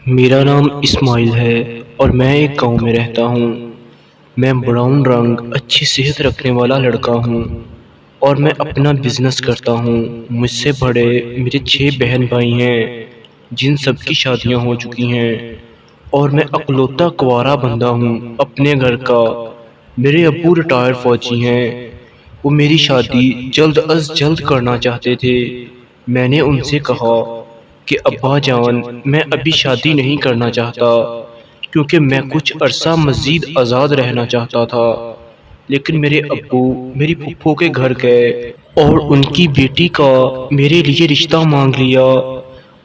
میرا نام اسماعیل ہے اور میں ایک گاؤں میں رہتا ہوں۔ میں براؤن رنگ اچھی صحت رکھنے والا لڑکا ہوں اور میں اپنا بزنس کرتا ہوں۔ مجھ سے بڑے میرے 6 بہن بھائی ہیں جن سب کی شادیاں ہو چکی ہیں اور میں اکلوتا کنوارا بندہ ہوں اپنے گھر کا۔ میرے ابو ریٹائر فوجی ہیں۔ وہ میری شادی جلد از جلد کرنا چاہتے تھے۔ میں نے ان سے کہا کہ ابا جان، میں ابھی شادی نہیں کرنا چاہتا کیونکہ میں کچھ عرصہ مزید آزاد رہنا چاہتا تھا، لیکن میرے ابو میری پھپھو کے گھر گئے اور ان کی بیٹی کا میرے لیے رشتہ مانگ لیا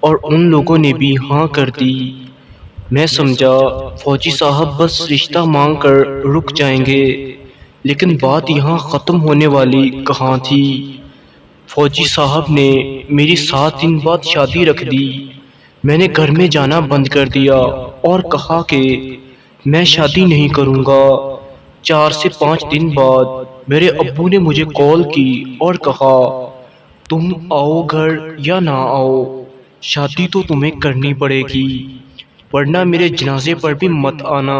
اور ان لوگوں نے بھی ہاں کر دی۔ میں سمجھا فوجی صاحب بس رشتہ مانگ کر رک جائیں گے، لیکن بات یہاں ختم ہونے والی کہاں تھی۔ فوجی صاحب نے میری 7 دن بعد شادی رکھ دی۔ میں نے گھر میں جانا بند کر دیا اور کہا کہ میں شادی نہیں کروں گا۔ 4 سے 5 دن بعد میرے ابو نے مجھے کال کی اور کہا تم آؤ گھر یا نہ آؤ، شادی تو تمہیں کرنی پڑے گی، ورنہ میرے جنازے پر بھی مت آنا۔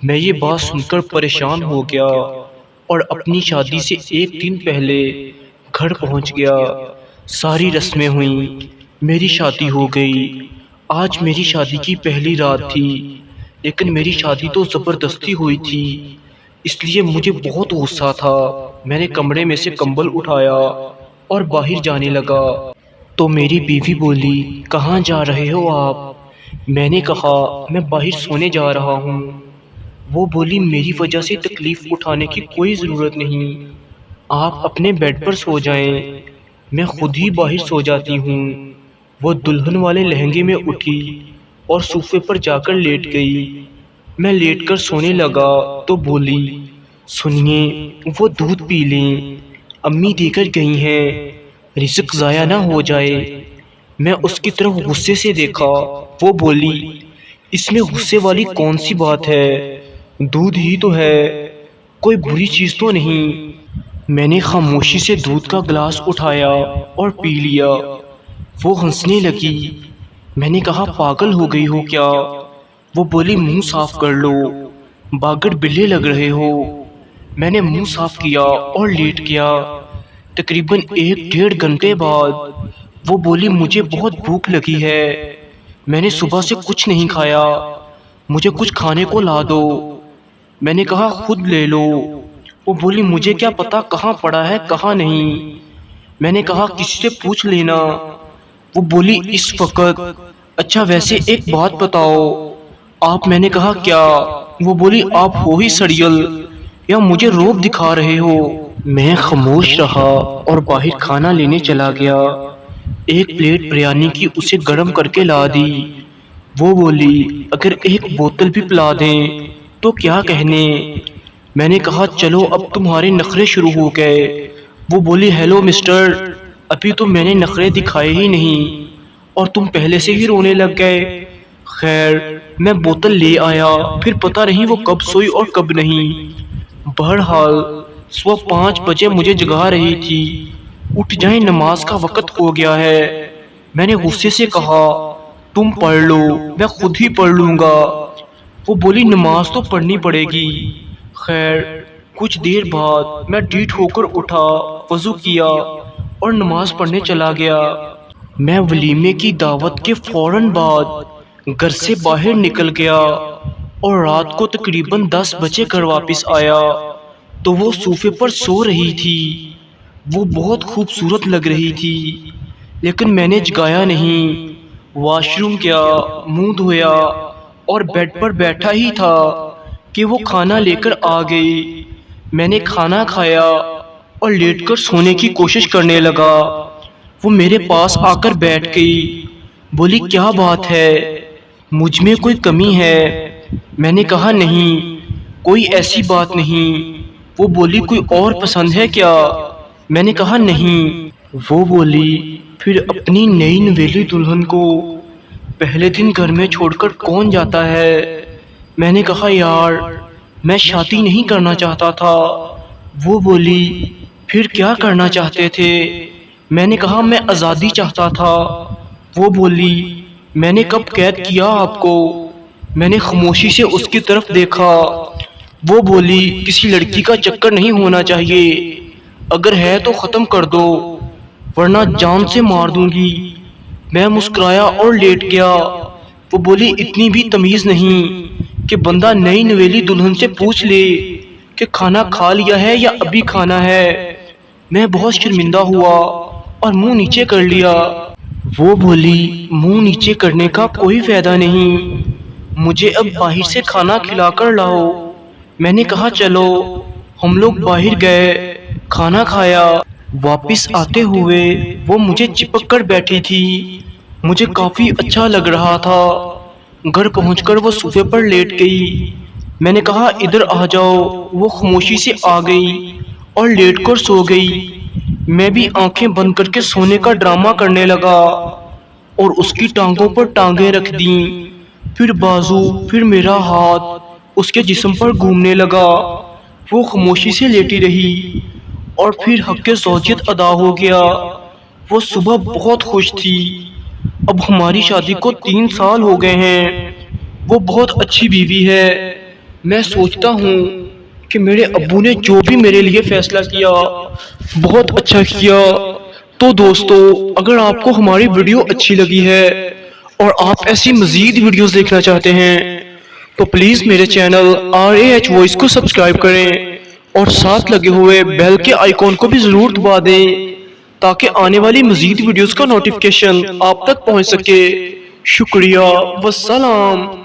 میں یہ بات سن کر پریشان ہو گیا اور اپنی شادی سے 1 دن پہلے گھر پہنچ گیا۔ ساری رسمیں ہوئیں، میری شادی ہو گئی۔ آج میری شادی کی پہلی رات تھی، لیکن میری شادی تو زبردستی ہوئی تھی، اس لیے مجھے بہت غصہ تھا۔ میں نے کمرے میں سے کمبل اٹھایا اور باہر جانے لگا تو میری بیوی بولی کہاں جا رہے ہو آپ؟ میں نے کہا میں باہر سونے جا رہا ہوں۔ وہ بولی میری وجہ سے تکلیف اٹھانے کی کوئی ضرورت نہیں، آپ اپنے بیڈ پر سو جائیں، میں خود ہی باہر سو جاتی ہوں۔ وہ دلہن والے لہنگے میں اٹھی اور صوفے پر جا کر لیٹ گئی۔ میں لیٹ کر سونے لگا تو بولی سنیے، وہ دودھ پی لیں، امی دے کر گئی ہیں، رزق ضائع نہ ہو جائے۔ میں اس کی طرف غصے سے دیکھا۔ وہ بولی اس میں غصے والی کون سی بات ہے، دودھ ہی تو ہے، کوئی بری چیز تو نہیں۔ میں نے خاموشی سے دودھ کا گلاس اٹھایا اور پی لیا۔ وہ ہنسنے لگی۔ میں نے کہا پاگل ہو گئی ہو کیا؟ وہ بولی منہ صاف کر لو، باگڑ بلے لگ رہے ہو۔ میں نے منہ صاف کیا اور لیٹ گیا۔ تقریباً 1 ڈیڑھ گھنٹے بعد وہ بولی مجھے بہت بھوک لگی ہے، میں نے صبح سے کچھ نہیں کھایا، مجھے کچھ کھانے کو لا دو۔ میں نے کہا خود لے لو۔ وہ بولی مجھے کیا پتا کہاں پڑا ہے کہاں نہیں۔ میں نے کہا کسی سے پوچھ لینا۔ وہ بولی اس وقت؟ اچھا ویسے ایک بات بتاؤ آپ۔ میں نے کہا کیا؟ وہ بولی آپ ہو ہی سڑیل یا مجھے روب دکھا رہے ہو؟ میں خاموش رہا اور باہر کھانا لینے چلا گیا۔ 1 پلیٹ بریانی کی اسے گرم کر کے لا دی۔ وہ بولی اگر 1 بوتل بھی پلا دیں تو کیا کہنے؟ میں نے کہا چلو اب تمہارے نخرے شروع ہو گئے۔ وہ بولی ہیلو مسٹر، ابھی تو میں نے نخرے دکھائے ہی نہیں اور تم پہلے سے ہی رونے لگ گئے۔ خیر میں بوتل لے آیا، پھر پتہ نہیں وہ کب سوئی اور کب نہیں۔ بہرحال صبح 5 بجے مجھے جگا رہی تھی، اٹھ جائیں نماز کا وقت ہو گیا ہے۔ میں نے غصے سے کہا تم پڑھ لو، میں خود ہی پڑھ لوں گا۔ وہ بولی نماز تو پڑھنی پڑے گی۔ خیر کچھ دیر بعد میں ڈیٹ ہو کر اٹھا، وضو کیا اور نماز پڑھنے چلا گیا۔ میں ولیمے کی دعوت کے فوراً بعد گھر سے باہر نکل گیا اور رات کو تقریباً 10 بجے گھر واپس آیا تو وہ صوفے پر سو رہی تھی۔ وہ بہت خوبصورت لگ رہی تھی، لیکن میں نے جگایا نہیں۔ واش روم گیا، منہ دھویا اور بیڈ پر بیٹھا ہی تھا کہ وہ کھانا لے کر آ گئی۔ میں نے کھانا کھایا اور لیٹ کر سونے کی کوشش کرنے لگا۔ وہ میرے پاس آ کر بیٹھ گئی، بولی کیا بات ہے، مجھ میں کوئی کمی ہے؟ میں نے کہا نہیں، کوئی ایسی بات نہیں۔ وہ بولی کوئی اور پسند ہے کیا؟ میں نے کہا نہیں۔ وہ بولی پھر اپنی نئی نویلی دلہن کو پہلے دن گھر میں چھوڑ کر کون جاتا ہے؟ میں نے کہا یار میں شادی نہیں کرنا چاہتا تھا۔ وہ بولی پھر کیا کرنا چاہتے تھے؟ میں نے کہا میں آزادی چاہتا تھا۔ وہ بولی میں نے کب قید کیا آپ کو؟ میں نے خاموشی سے اس کی طرف دیکھا۔ وہ بولی، کسی لڑکی کا چکر نہیں ہونا چاہیے، اگر ہے تو ختم کر دو ورنہ جان سے مار دوں گی۔ میں مسکرایا اور لیٹ گیا۔ وہ بولی، اتنی بھی تمیز نہیں کہ بندہ نئی نویلی دلہن سے پوچھ لے کہ کھانا کھا لیا ہے یا ابھی کھانا ہے۔ میں بہت شرمندہ ہوا اور منہ نیچے کر لیا۔ وہ بولی، منہ نیچے کرنے کا کوئی فائدہ نہیں، مجھے اب باہر سے کھانا کھلا کر لاؤ۔ میں نے کہا چلو۔ ہم لوگ باہر گئے، کھانا کھایا۔ واپس آتے ہوئے وہ مجھے چپک کر بیٹھی تھی۔ مجھے کافی اچھا لگ رہا تھا۔ گھر پہنچ کر وہ صوفے پر لیٹ گئی۔ میں نے کہا ادھر آ جاؤ۔ وہ خاموشی سے آ گئی اور لیٹ کر سو گئی۔ میں بھی آنکھیں بند کر کے سونے کا ڈرامہ کرنے لگا اور اس کی ٹانگوں پر ٹانگیں رکھ دیں، پھر بازو، پھر میرا ہاتھ اس کے جسم پر گھومنے لگا۔ وہ خاموشی سے لیٹی رہی اور پھر حق زوجیت ادا ہو گیا۔ وہ صبح بہت خوش تھی۔ اب ہماری شادی کو 3 سال ہو گئے ہیں۔ وہ بہت اچھی بیوی ہے۔ میں سوچتا ہوں کہ میرے ابو نے جو بھی میرے لیے فیصلہ کیا بہت اچھا کیا۔ تو دوستو، اگر آپ کو ہماری ویڈیو اچھی لگی ہے اور آپ ایسی مزید ویڈیوز دیکھنا چاہتے ہیں تو پلیز میرے چینل RAH وائس کو سبسکرائب کریں اور ساتھ لگے ہوئے بیل کے آئیکن کو بھی ضرور دبا دیں تاکہ آنے والی مزید ویڈیوز کا نوٹیفیکیشن آپ تک پہنچ سکے۔ شکریہ، والسلام۔